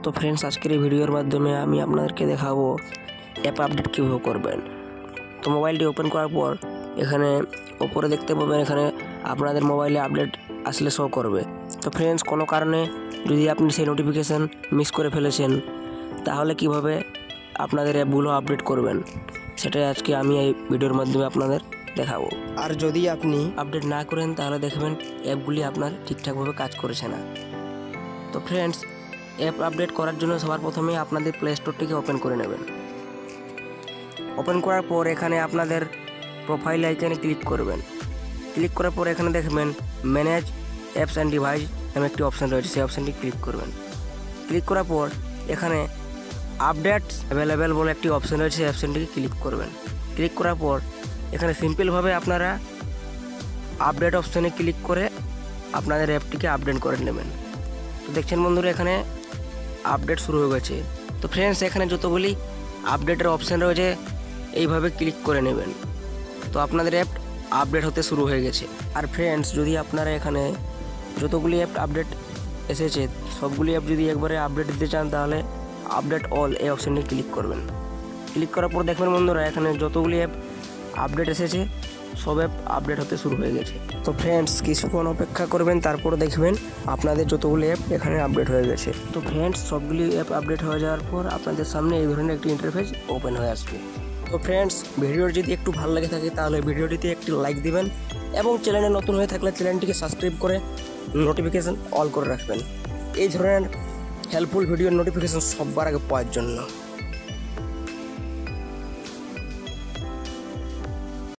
তো ফ্রেন্ডস, আজকের এই ভিডিওর মাধ্যমে আমি আপনাদেরকে দেখাবো অ্যাপ আপডেট কীভাবে করবেন। তো মোবাইলটি ওপেন করার পর এখানে ওপরে দেখতে পাবেন, এখানে আপনাদের মোবাইলে আপডেট আসলে শো করবে। তো ফ্রেন্ডস, কোনো কারণে যদি আপনি সেই নোটিফিকেশান মিস করে ফেলেছেন, তাহলে কিভাবে আপনাদের অ্যাপগুলো আপডেট করবেন সেটাই আজকে আমি এই ভিডিওর মাধ্যমে আপনাদের দেখাবো। আর যদি আপনি আপডেট না করেন তাহলে দেখবেন অ্যাপগুলি আপনার ঠিকঠাকভাবে কাজ করছে না। তো ফ্রেন্ডস, অ্যাপ আপডেট করার জন্য সবার প্রথমে আপনাদের প্লে স্টোরটিকে ওপেন করে নেবেন। ওপেন করার পর এখানে আপনাদের প্রোফাইল আইকনে ক্লিক করবেন। ক্লিক করার পর এখানে দেখবেন ম্যানেজ অ্যাপস অ্যান্ড ডিভাইস নামে একটি অপশান রয়েছে, সেই অপশানটি ক্লিক করবেন। ক্লিক করার পর এখানে আপডেটস অ্যাভেলেবেল বলে একটি অপশান রয়েছে, সেই অপশানটিকে ক্লিক করবেন। ক্লিক করার পর এখানে সিম্পলভাবে আপনারা আপডেট অপশানে ক্লিক করে আপনাদের অ্যাপটিকে আপডেট করে নেবেন। তো দেখছেন বন্ধুরা, এখানে আপডেট শুরু হয়ে গেছে। তো ফ্রেন্ডস, এখানে যতগুলি আপডেটের অপশান রয়েছে এইভাবে ক্লিক করে নেবেন। তো আপনাদের অ্যাপ আপডেট হতে শুরু হয়ে গেছে। আর ফ্রেন্ডস, যদি আপনারা এখানে যতগুলি অ্যাপ আপডেট এসেছে সবগুলি অ্যাপ যদি একবারে আপডেট দিতে চান, তাহলে আপডেট অল এই অপশানটি ক্লিক করবেন। ক্লিক করার পর দেখবেন বন্ধুরা, এখানে যতগুলি অ্যাপ আপডেট এসেছে সব অ্যাপ আপডেট হতে শুরু হয়ে গেছে। তো ফ্রেন্ডস, কিছুক্ষণ অপেক্ষা করবেন, তারপর দেখবেন আপনাদের যতগুলি অ্যাপ এখানে আপডেট হয়ে গেছে। তো ফ্রেন্ডস, সবগুলি অ্যাপ আপডেট হয়ে যাওয়ার পর আপনাদের সামনে এই ধরনের একটি ইন্টারফেস ওপেন হয়ে আসবে। তো ফ্রেন্ডস, ভিডিওটি যদি একটু ভালো লেগে থাকে তাহলে ভিডিওটিতে একটি লাইক দিবেন এবং চ্যানেলে নতুন হয়ে থাকলে চ্যানেলটিকে সাবস্ক্রাইব করে নোটিফিকেশান অল করে রাখবেন এই ধরনের হেল্পফুল ভিডিওর নোটিফিকেশান সবার আগে পাওয়ার জন্য।